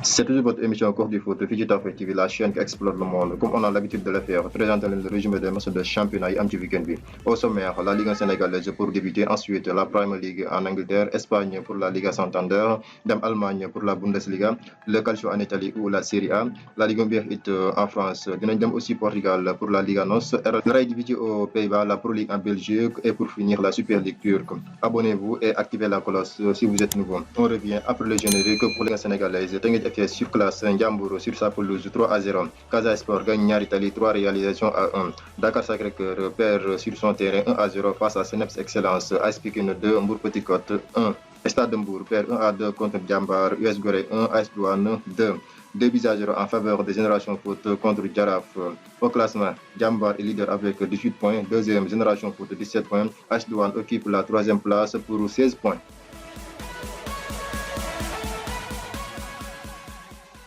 C'est toujours votre émission Cours du foot, fii ci Tawfekh TV, la chaîne qui explore le monde. Comme on a l'habitude de le faire, présenter le résumé des matchs de championnat yi am ci week-end bi. Au sommaire, la Ligue 1 sénégalaise pour débuter, ensuite la Premier League en Angleterre, Espagne pour la Liga Santander, dem Allemagne pour la Bundesliga, le Calcio en Italie ou la Serie A, la Ligue 1 bi it en France, dinañ dem aussi Portugal pour la Liga NOS, RAI Divisie aux Pays-Bas, la Pro League en Belgique et pour finir la Super League turque. Abonnez-vous et activez la cloche si vous êtes nouveau. On revient après le générique pour Ligue 1 sénégalaise. FS surclasse Ndiambour sur sa pelouse 3-0. Casa Sport gagne Niary Tally 3 réalisations à 1. Dakar Sacré-Cœur perd sur son terrain 1-0 face à Seneps Excellence. AS Pikine 2, Mbour Petite Côte 1. Stade de Mbour perd 1-2 contre Diambar. US Gorée 1, AS Douanes 2. 2-0 en faveur de Génération Foot contre Jaraaf. Au classement, Diambar est leader avec 18 points. Deuxième, Génération Foot 17 points. AS Douanes occupe la troisième place pour 16 points.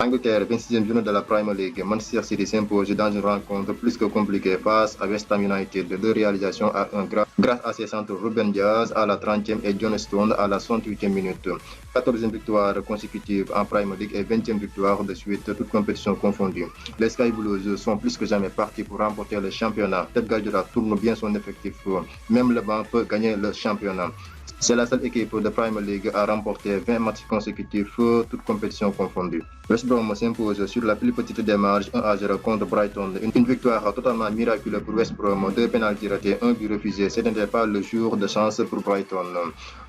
Angleterre, 26e journée de la Premier League. Manchester City s'impose dans une rencontre plus que compliquée face à West Ham United. 2 réalisations à 1 grâce à ses centres Ruben Dias à la 30e et John Stones à la 68e minute. 14e victoire consécutive en Premier League et 20e victoire de suite, toutes compétitions confondues. Les Sky Blues sont plus que jamais partis pour remporter le championnat. Pep Guardiola tourne bien son effectif. Même le banc peut gagner le championnat. C'est la seule équipe de Premier League à remporter 20 matchs consécutifs, toutes compétitions confondues. West Brom s'impose sur la plus petite des marges 1-0 contre Brighton. Une victoire totalement miraculeuse pour West Brom. 2 pénaltys ratés, 1 but refusé. Ce n'était pas le jour de chance pour Brighton.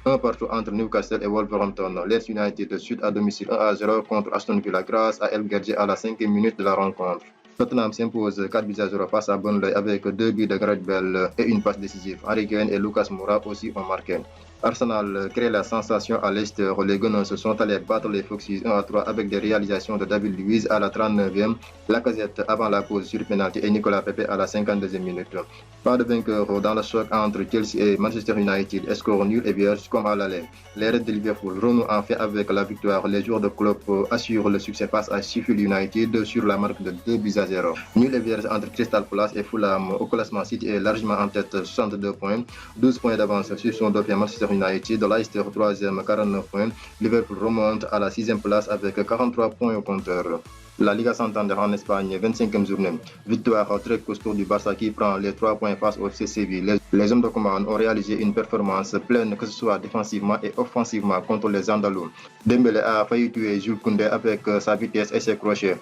Un partout entre Newcastle et Wolverhampton. Leeds United chute à domicile 1-0 contre Aston Villa grâce à El Ghazi à la 5e minute de la rencontre. Tottenham s'impose 4-0 face à Burnley avec 2 buts de Gareth Bale et une passe décisive. Harry Kane et Lucas Moura aussi ont marqué. Arsenal crée la sensation à Leicester. Les Gunners se sont allés battre les Foxes 1-3 avec des réalisations de David Luiz à la 39e, Lacazette avant la pause sur penalty et Nicolas Pepe à la 52e minute. Pas de vainqueur dans le choc entre Chelsea et Manchester United. Score nul et vierge comme à l'aller. Les Reds de Liverpool renouent enfin avec la victoire. Les joueurs de Klopp assurent le succès face à Sheffield United sur la marque de 2-0. Nul et vierge entre Crystal Palace et Fulham. Au classement, City est largement en tête, 62 points, 12 points d'avance sur son dauphin Manchester United. Leicester 3e, 49 points. Liverpool remonte à la 6e place avec 43 points au compteur. La Liga Santander en Espagne, 25e journée. Victoire très costaud du Barça qui prend les 3 points face au FC Séville. Les hommes de commande ont réalisé une performance pleine que ce soit défensivement et offensivement contre les Andalous. Dembélé a failli tuer Jules Koundé avec sa vitesse et ses crochets.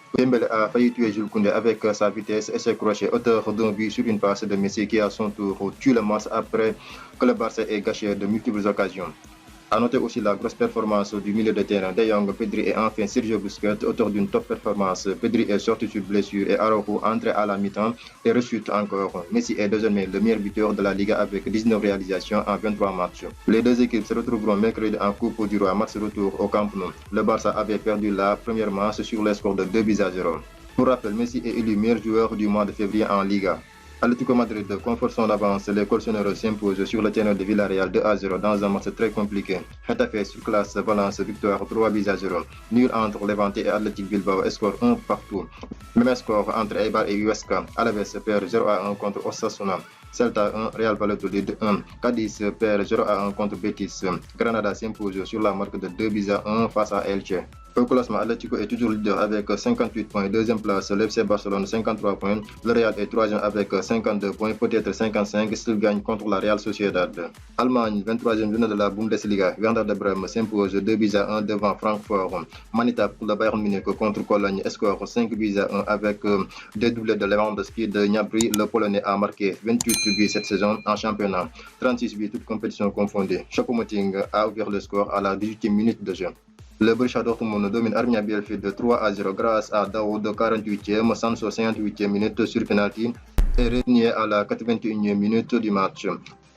Auteur d'un but sur une passe de Messi qui à son tour tue le match après que le Barça ait gâché de multiples occasions. A noter aussi la grosse performance du milieu de terrain De Jong, Pedri et enfin Sergio Busquets, auteur d'une top performance. Pedri est sorti sur blessure et Araujo entré à la mi-temps et rechute encore. Messi est désormais le meilleur buteur de la Liga avec 19 réalisations en 23 matchs. Les deux équipes se retrouveront mercredi en Coupe du Roi, match retour au Camp Nou. Le Barça avait perdu la première manche sur le score de 2-0. Pour rappel, Messi est élu meilleur joueur du mois de février en Liga. Atlético Madrid conforte son avance. Les colchoneros s'imposent sur le terrain de Villarreal 2-0 dans un match très compliqué. Getafe surclasse Valence, victoire 3-0. Nul entre Levante et Athletic Bilbao, score 1 partout. Même score entre Eibar et Huesca. Alaves perd 0-1 contre Osasuna. Celta 1, Real Valladolid 1. Cadiz perd 0-1 contre Betis. Granada s'impose sur la marque de 2-1 face à Elche. Au classement, Atlético est toujours leader avec 58 points. Deuxième place, l'FC Barcelone 53 points. Le Real est troisième avec 52 points, peut-être 55 s'il gagne contre la Real Sociedad. Allemagne, 23e journée de la Bundesliga. Werder de Brême s'impose 2-1 devant Francfort. Manita pour le Bayern Munich contre Cologne score 5-1 avec des doublés de Lewandowski de Gnabry. Le Polonais a marqué 28 buts cette saison en championnat. 36 buts, toutes compétitions confondues. Choupo-Moting a ouvert le score à la 18e minute de jeu. Le Borussia Dortmund domine Arminia Bielefeld de 3-0 grâce à Daoud 48e, Sancho 58e minute sur penalty et Renier à la 81e minute du match.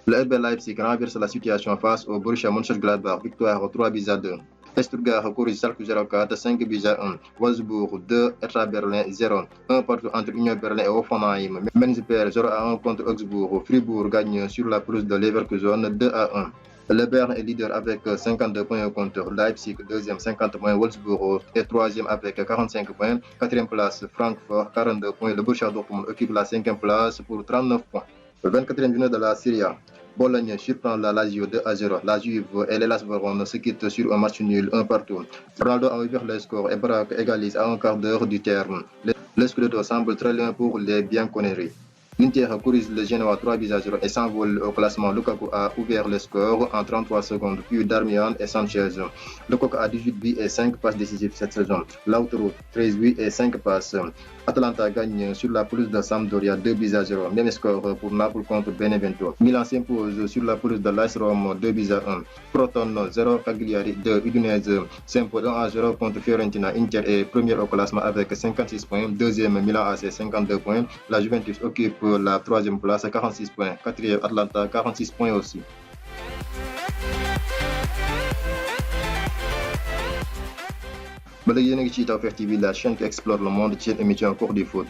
Le RB Leipzig renverse la situation face au Borussia Mönchengladbach, victoire 3-2. Stuttgart corrige Schalke 04, 5-1. Wolfsburg 2, Hertha Berlin 0. 1 partout entre Union Berlin et Hoffenheim. Mainz perd 0-1 contre Augsbourg. Fribourg gagne sur la pelouse de Leverkusen 2-1. Le Bayern est leader avec 52 points au compteur. Leipzig, deuxième, 50 points. Wolfsburg est troisième avec 45 points. Quatrième place, Francfort, 42 points. Le Borussia Dortmund occupe la cinquième place pour 39 points. Le 24e journée de la Serie A. Bologne surprend la Lazio 2-0. La Juve et l'Hellas Verona se quittent sur un match nul, un partout. Ronaldo a ouvert le score et Braque égalise à un quart d'heure du terme. Le Scudetto semble très loin pour les Bianconeri. L'Inter corrige le Genoa 3-0 et s'envole au classement. Lukaku a ouvert le score en 33 secondes, puis Darmian et Sanchez. Lukaku a 18 buts et 5 passes décisives cette saison. Lautaro 13 buts et 5 passes. Atalanta gagne sur la pelouse de Sampdoria 2-0. Même score pour Naples contre Benevento. Milan s'impose sur la pelouse de l'AS Rome 2-1. Crotone 0, Cagliari 2. Udinese s'impose 1-0 contre Fiorentina. Inter est premier au classement avec 56 points. Deuxième Milan AC 52 points. La Juventus occupe la troisième place 46 points. Quatrième Atlanta 46 points aussi. ba léegi yéen a ngi ci Tawfekh TV, la chaîne qui explore le monde ci seen émission cours du foot.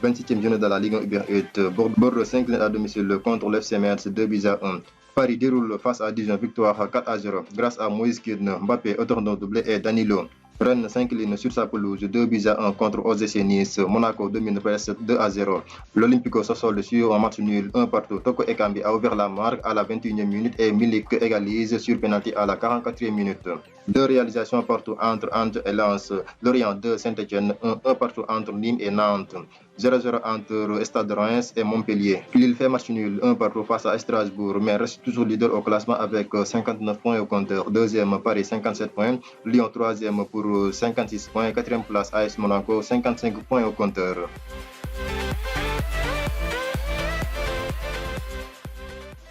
27e journée de la Ligue 1 Uber Bordeaux s'incline à domicile contre l'FC Metz 2-1. Paris déroule face à Dijon, victoire 4-0 grâce à Moïse Kean, Mbappé, auteur d'un doublé et Danilo. Rennes s'incline sur sa pelouse 2-1 contre OGC Nice. Monaco domine Brest 2-0. L'Olympico se solde sur un match nul 1 partout. Toko Ekambi a ouvert la marque à la 21e minute et Milik égalise sur penalty à la 44e minute. Deux réalisations partout entre Nantes et Lens. Lorient 2, Saint-Etienne 1 partout entre Nîmes et Nantes. 0-0 entre Stade Reims et Montpellier. Lille fait match nul 1 partout face à Strasbourg, mais reste toujours leader au classement avec 59 points au compteur. Deuxième Paris 57 points. Lyon troisième pour 56 points. Quatrième place AS Monaco 55 points au compteur.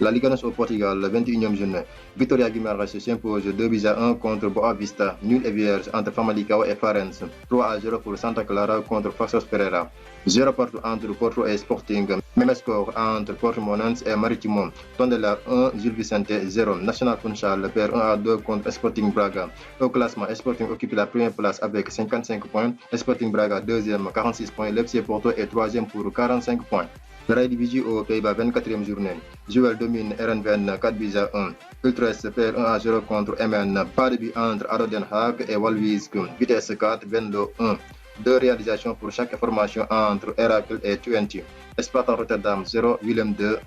La Liga NOS au Portugal, 21e journée. Vitória Guimarães s'impose 2-1 contre Boa Vista. Nul et vierge entre Famalicão et Farense. 3-0 pour Santa Clara contre Paços Pereira. 0 partout entre Porto et Sporting. Même score entre Portimonense et Marítimo. Tondela 1, Gil Vicente 0. National Funchal perd 1-2 contre Sporting Braga. Au classement, Sporting occupe la première place avec 55 points. Sporting Braga deuxième 46 points. FC Porto est troisième pour 45 points. Le divisé aux Pays-Bas 24e journée. Joel domine Erenven 4-1. Utrecht perd 1-0 contre Emmen. Pas de but entre ADO Den Haag et Walvis. Vitesse 4, Venlo 1. Deux réalisations pour chaque formation entre Heracles et Twente. Sparta Rotterdam 0, Willem 2.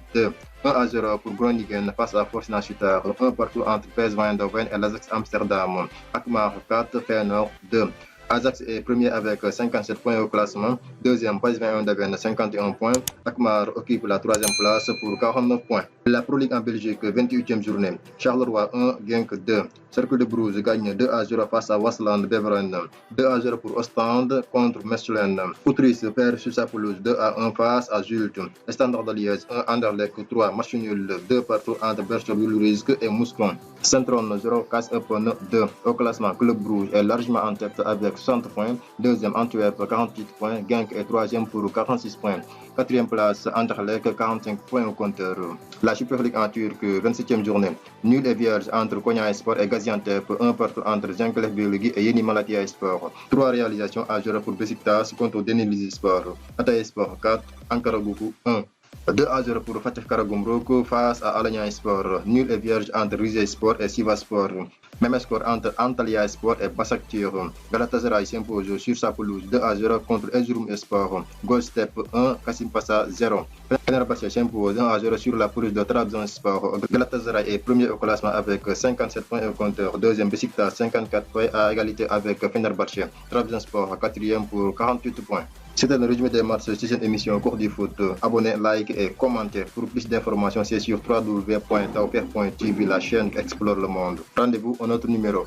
1-0 pour Groningen face à Fortuna Sittard. 1 partout entre PSV Eindhoven et l'Ajax Amsterdam. Alkmaar 4, Feyenoord 2. Ajax est premier avec 57 points au classement. Deuxième, PSV Eindhoven 51 points. Alkmaar occupe la troisième place pour 49 points. La Pro League en Belgique, 28e journée. Charleroi 1, Genk 2. Cercle de Bruges gagne 2-0 face à Waasland Beveren. 2-0 pour Ostende contre Mechelen. Utrecht perd sur sa pelouse 2-1 face à Zulte. Standard de Liège 1, Anderlecht 3. Match nul 2 partout entre Berchtesgaden et Mouscron. Centron 0, Kaas-Eupen 2. Au classement, Club Bruges est largement en tête avec 60 points. Deuxième, Antwerp 48 points. Genk est troisième pour 46 points. Quatrième place, Anderlecht 45 points au compteur. La Super League en Turquie, 27e journée. Nul et vierge entre Konya Sport et Gaziantep. 1 partout entre Janklev Biologi et Yeni Malatya Sport. 3 réalisations à gérer pour Besiktas contre Denizli Sport. Hatay Sport 4, Ankara Gucu 1. 2-0 pour Fatih Karagümrük face à Alanya Sport. Nul et vierge entre Rize Sport et Sivas Sport. Même score entre Antalya Sport et Başakşehir. Galatasaray s'impose sur sa pelouse 2-0 contre Erzurum Sport. Göztepe 1, Kasimpasa 0. Fenerbahçe s'impose 1-0 sur la pelouse de Trabzonspor. Galatasaray est premier au classement avec 57 points au compteur. Deuxième, Beşiktaş 54 points à égalité avec Fenerbahçe. Trabzonspor quatrième pour 48 points. C'était le résumé des matchs de cette émission Cours du foot. Abonnez, like et commentez. Pour plus d'informations, c'est sur www.tawfekh.tv, la chaîne qui explore le monde. Rendez-vous à notre numéro.